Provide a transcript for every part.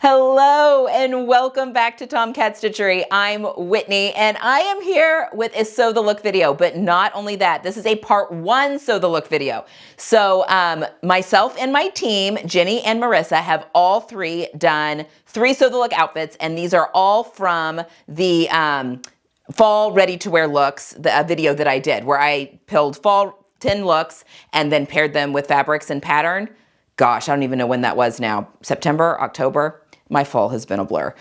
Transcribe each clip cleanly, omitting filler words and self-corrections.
Hello and welcome back to Tomcat Stitchery. I'm Whitney and I am here with a Sew the Look video, but not only that, this is a part 1 Sew the Look video. So myself and my team, Jenny and Marissa, have all three done 3 Sew the Look outfits, and these are all from the fall ready to wear looks, the video that I did where I pilled fall 10 looks and then paired them with fabrics and pattern. Gosh, I don't even know when that was now. September, October? My fall has been a blur.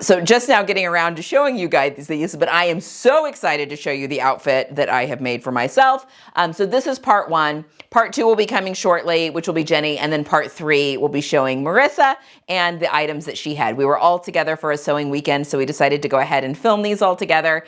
So just now getting around to showing you guys these, but I am so excited to show you the outfit that I have made for myself. So this is part 1. Part 2 will be coming shortly, which will be Jenny, and then part 3 will be showing Marissa and the items that she had. We were all together for a sewing weekend, so we decided to go ahead and film these all together,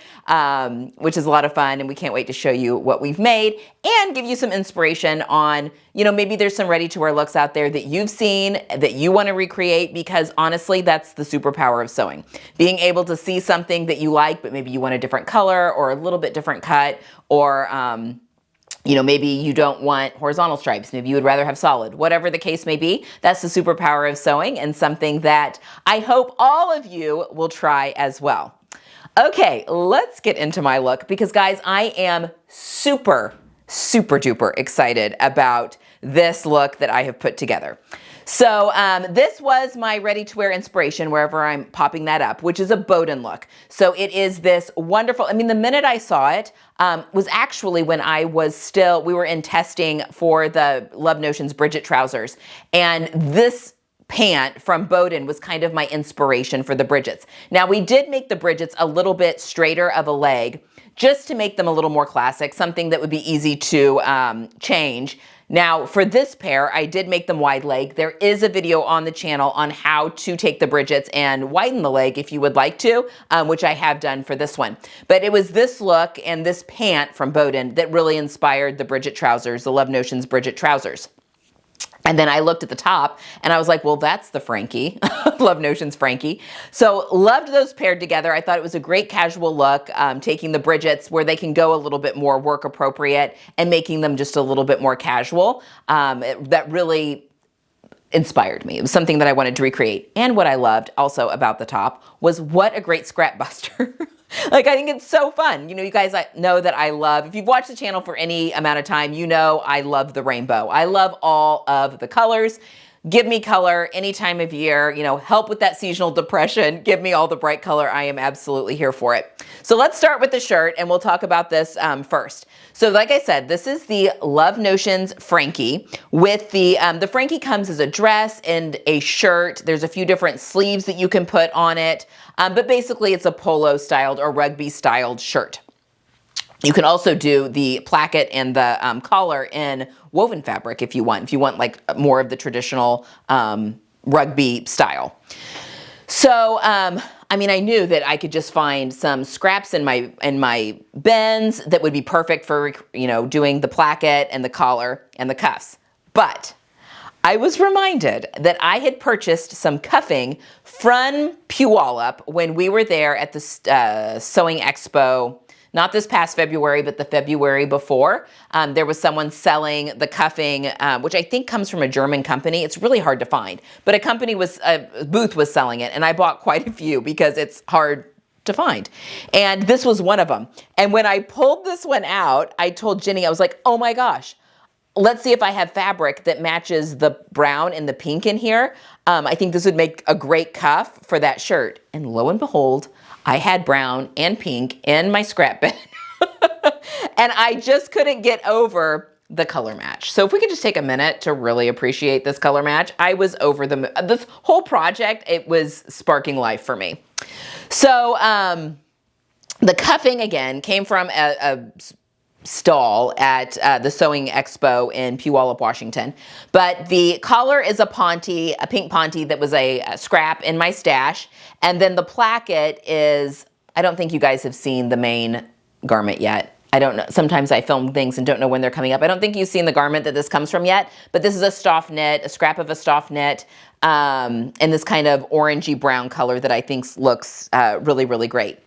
which is a lot of fun, and we can't wait to show you what we've made and give you some inspiration on, you know, maybe there's some ready-to-wear looks out there that you've seen that you want to recreate, because honestly, that's the superpower of sewing. Being able to see something that you like, but maybe you want a different color or a little bit different cut, or you know, maybe you don't want horizontal stripes. Maybe you would rather have solid. Whatever the case may be, that's the superpower of sewing, and something that I hope all of you will try as well. Okay, let's get into my look, because guys, I am super duper excited about this look that I have put together. So this was my ready-to-wear inspiration wherever I'm popping that up, which is a Boden look. So it is this wonderful, I mean, the minute I saw it was actually when I was we were in testing for the Love Notions Bridget trousers. And this pant from Boden was kind of my inspiration for the Bridgets. Now we did make the Bridgets a little bit straighter of a leg, just to make them a little more classic, something that would be easy to change. Now for this pair, I did make them wide leg. There is a video on the channel on how to take the Bridgets and widen the leg if you would like to, which I have done for this one. But it was this look and this pant from Boden that really inspired the Bridget trousers, the Love Notions Bridget trousers. And then I looked at the top and I was like, well, that's the Frankie, Love Notions Frankie. So loved those paired together. I thought it was a great casual look, taking the Bridgets where they can go a little bit more work appropriate and making them just a little bit more casual. That really inspired me. It was something that I wanted to recreate. And what I loved also about the top was what a great scrap buster. Like, I think it's so fun. You know, you guys know that I love, if you've watched the channel for any amount of time, you know I love the rainbow. I love all of the colors. Give me color any time of year, you know, help with that seasonal depression. Give me all the bright color. I am absolutely here for it. So let's start with the shirt and we'll talk about this first. So like I said, this is the Love Notions Frankie with the Frankie comes as a dress and a shirt. There's a few different sleeves that you can put on it, but basically it's a polo styled or rugby styled shirt. You can also do the placket and the collar in woven fabric if you want like more of the traditional rugby style. So, I mean, I knew that I could just find some scraps in my bins that would be perfect for, you know, doing the placket and the collar and the cuffs. But I was reminded that I had purchased some cuffing from Puyallup when we were there at the Sewing Expo. Not this past February, but the February before. There was someone selling the cuffing, which I think comes from a German company. It's really hard to find, but a booth was selling it, and I bought quite a few because it's hard to find. And this was one of them. And when I pulled this one out, I told Jenny, I was like, oh my gosh, let's see if I have fabric that matches the brown and the pink in here. I think this would make a great cuff for that shirt. And lo and behold, I had brown and pink in my scrap bin. And I just couldn't get over the color match. So if we could just take a minute to really appreciate this color match, I was over this whole project, it was sparking life for me. So the cuffing again came from a stall at the Sewing Expo in Puyallup, Washington. But the collar is a pink ponte that was a scrap in my stash. And then the placket is, I don't think you guys have seen the main garment yet. I don't know. Sometimes I film things and don't know when they're coming up. I don't think you've seen the garment that this comes from yet, but this is a stoffe knit, a scrap of a stoffe knit, in this kind of orangey brown color that I think looks really, really great.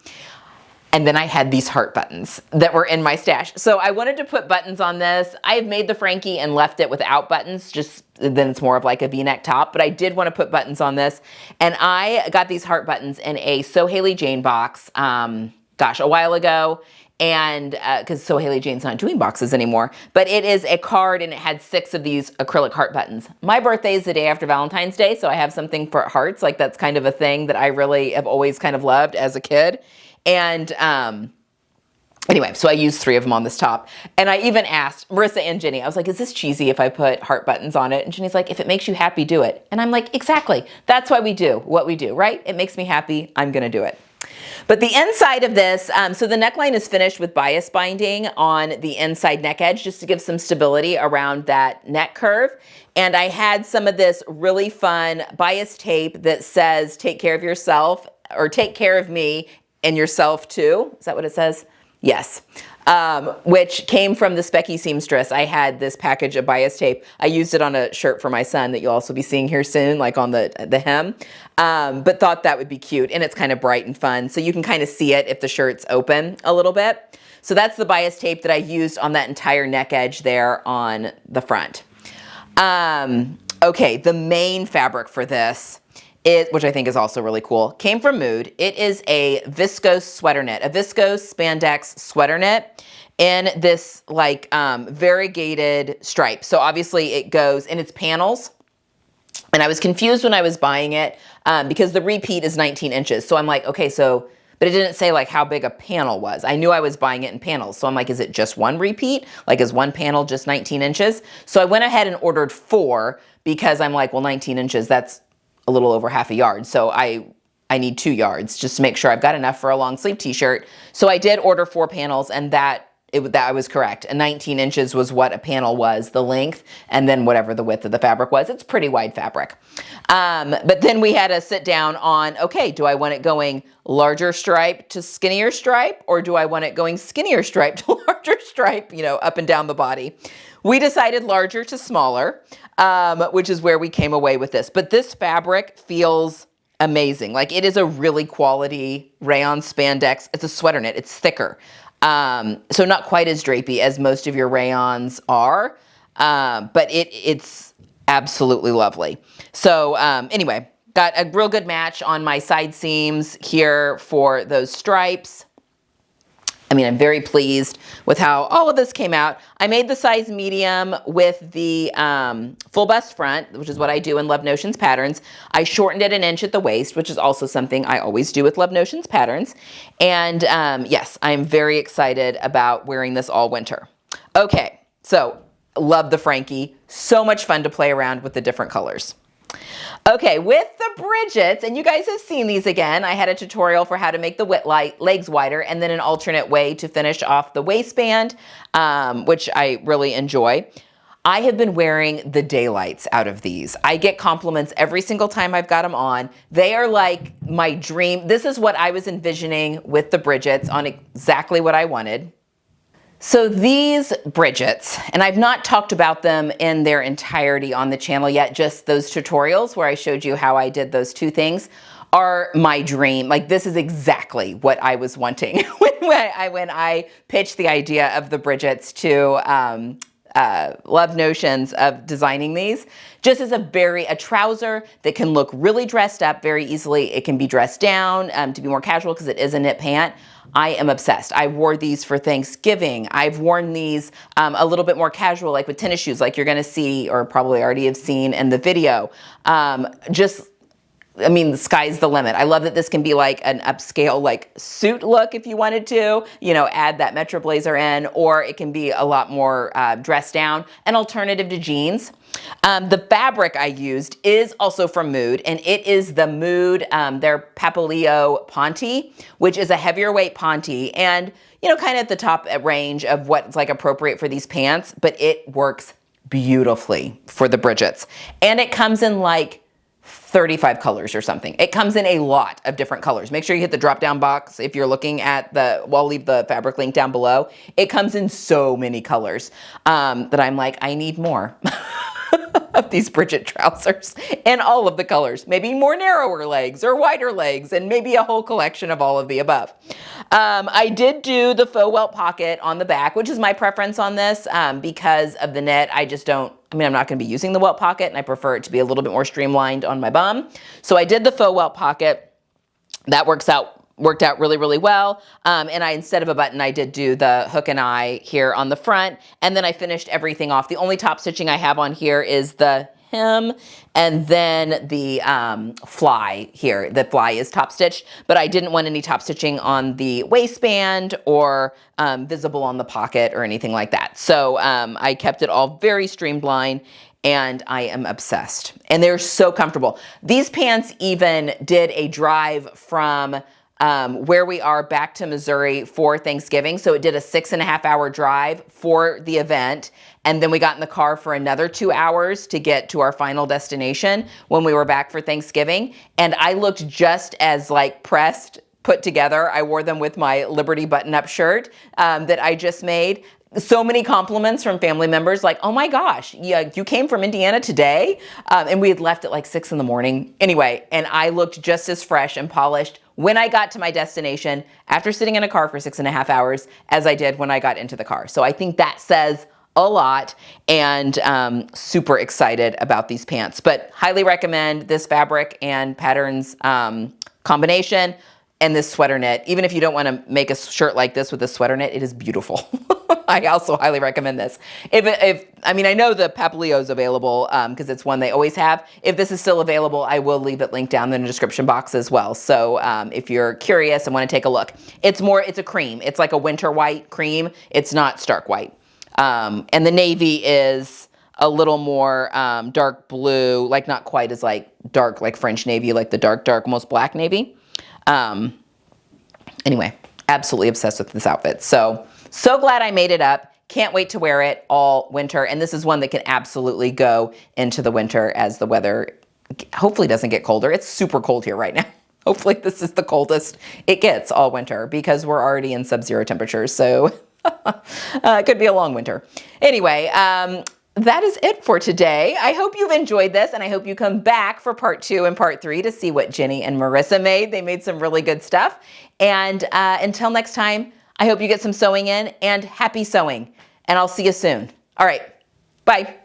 And then I had these heart buttons that were in my stash. So I wanted to put buttons on this. I have made the Frankie and left it without buttons, just then it's more of like a V-neck top, but I did want to put buttons on this. And I got these heart buttons in a So Haley Jane box, gosh, a while ago. And because So Haley Jane's not doing boxes anymore, but it is a card and it had 6 of these acrylic heart buttons. My birthday is the day after Valentine's Day, so I have something for hearts. Like that's kind of a thing that I really have always kind of loved as a kid. And anyway, so I used 3 of them on this top. And I even asked Marissa and Jenny, I was like, is this cheesy if I put heart buttons on it? And Jenny's like, if it makes you happy, do it. And I'm like, exactly. That's why we do what we do, right? It makes me happy. I'm going to do it. But the inside of this, so the neckline is finished with bias binding on the inside neck edge just to give some stability around that neck curve. And I had some of this really fun bias tape that says, take care of yourself, or take care of me and yourself too. Is that what it says? Yes. Which came from the Specky seamstress. I had this package of bias tape. I used it on a shirt for my son that you'll also be seeing here soon, like on the hem, but thought that would be cute. And it's kind of bright and fun. So you can kind of see it if the shirt's open a little bit. So that's the bias tape that I used on that entire neck edge there on the front. Okay, the main fabric for this, which I think is also really cool, came from Mood. It is a viscose sweater knit, a viscose spandex sweater knit in this like variegated stripe. So obviously it goes in its panels. And I was confused when I was buying it because the repeat is 19 inches. So I'm like, okay, so, but it didn't say like how big a panel was. I knew I was buying it in panels. So I'm like, is it just one repeat? Like is one panel just 19 inches? So I went ahead and ordered 4 because I'm like, well, 19 inches, that's a little over half a yard. So I need 2 yards just to make sure I've got enough for a long sleeve t-shirt. So I did order 4 panels and that I was correct. 19 inches was what a panel was, the length, and then whatever the width of the fabric was. It's pretty wide fabric. But then we had to sit down on, okay, do I want it going larger stripe to skinnier stripe, or do I want it going skinnier stripe to larger stripe, you know, up and down the body? We decided larger to smaller, which is where we came away with this. But this fabric feels amazing. Like it is a really quality rayon spandex. It's a sweater knit. It's thicker. So not quite as drapey as most of your rayons are, but it's absolutely lovely. So anyway, got a real good match on my side seams here for those stripes. I mean, I'm very pleased with how all of this came out. I made the size medium with the full bust front, which is what I do in Love Notions patterns. I shortened it 1 inch at the waist, which is also something I always do with Love Notions patterns. And yes, I'm very excited about wearing this all winter. Okay, so love the Frankie. So much fun to play around with the different colors. Okay, with the Bridgets, and you guys have seen these again, I had a tutorial for how to make the legs wider and then an alternate way to finish off the waistband, which I really enjoy. I have been wearing the daylights out of these. I get compliments every single time I've got them on. They are like my dream. This is what I was envisioning with the Bridgets, on exactly what I wanted. So these Bridgets, and I've not talked about them in their entirety on the channel yet, just those tutorials where I showed you how I did those 2 things, are my dream. Like this is exactly what I was wanting when I pitched the idea of the Bridgets to Love Notions of designing these. Just as a trouser that can look really dressed up very easily. It can be dressed down to be more casual because it is a knit pant. I am obsessed. I wore these for Thanksgiving. I've worn these a little bit more casual, like with tennis shoes, like you're gonna see, or probably already have seen in the video. I mean, the sky's the limit. I love that this can be like an upscale, like suit look if you wanted to, you know, add that Metro blazer in, or it can be a lot more dressed down, an alternative to jeans. The fabric I used is also from Mood, and it is the Mood, their Papilio Ponte, which is a heavier weight Ponte, and, you know, kind of at the top range of what's like appropriate for these pants, but it works beautifully for the Bridgets. And it comes in like 35 colors or something. It comes in a lot of different colors. Make sure you hit the drop down box if you're looking at well, I'll leave the fabric link down below. It comes in so many colors that I'm like, I need more. of these Bridget trousers in all of the colors, maybe more narrower legs or wider legs, and maybe a whole collection of all of the above. I did do the faux welt pocket on the back, which is my preference on this because of the knit. I'm not going to be using the welt pocket, and I prefer it to be a little bit more streamlined on my bum. So I did the faux welt pocket. That worked out really, really well. And instead of a button, I did do the hook and eye here on the front. And then I finished everything off. The only top stitching I have on here is the hem and then the fly here. The fly is top stitched, but I didn't want any top stitching on the waistband or visible on the pocket or anything like that. So I kept it all very streamlined, and I am obsessed. And they're so comfortable. These pants even did a drive from where we are back to Missouri for Thanksgiving. So it did a 6.5-hour drive for the event. And then we got in the car for another 2 hours to get to our final destination when we were back for Thanksgiving. And I looked just as like pressed, put together. I wore them with my Liberty button-up shirt that I just made. So many compliments from family members like, oh my gosh, yeah, you came from Indiana today? And we had left at like 6 in the morning. Anyway, and I looked just as fresh and polished when I got to my destination after sitting in a car for 6.5 hours as I did when I got into the car. So I think that says a lot, and super excited about these pants. But highly recommend this fabric and patterns combination and this sweater knit. Even if you don't want to make a shirt like this with a sweater knit, it is beautiful. I also highly recommend this. I know the Papilio is available because it's one they always have. If this is still available, I will leave it linked down in the description box as well. So if you're curious and want to take a look, it's a cream. It's like a winter white cream. It's not stark white. And the navy is a little more dark blue, like not quite as like dark like French navy, like the dark, almost black navy. Anyway, absolutely obsessed with this outfit. So glad I made it up. Can't wait to wear it all winter. And this is one that can absolutely go into the winter as the weather hopefully doesn't get colder. It's super cold here right now. Hopefully this is the coldest it gets all winter because we're already in sub-zero temperatures. So it could be a long winter. Anyway, that is it for today. I hope you've enjoyed this, and I hope you come back for part 2 and part 3 to see what Jenny and Marissa made. They made some really good stuff. And until next time, I hope you get some sewing in, and happy sewing. And I'll see you soon. All right, bye.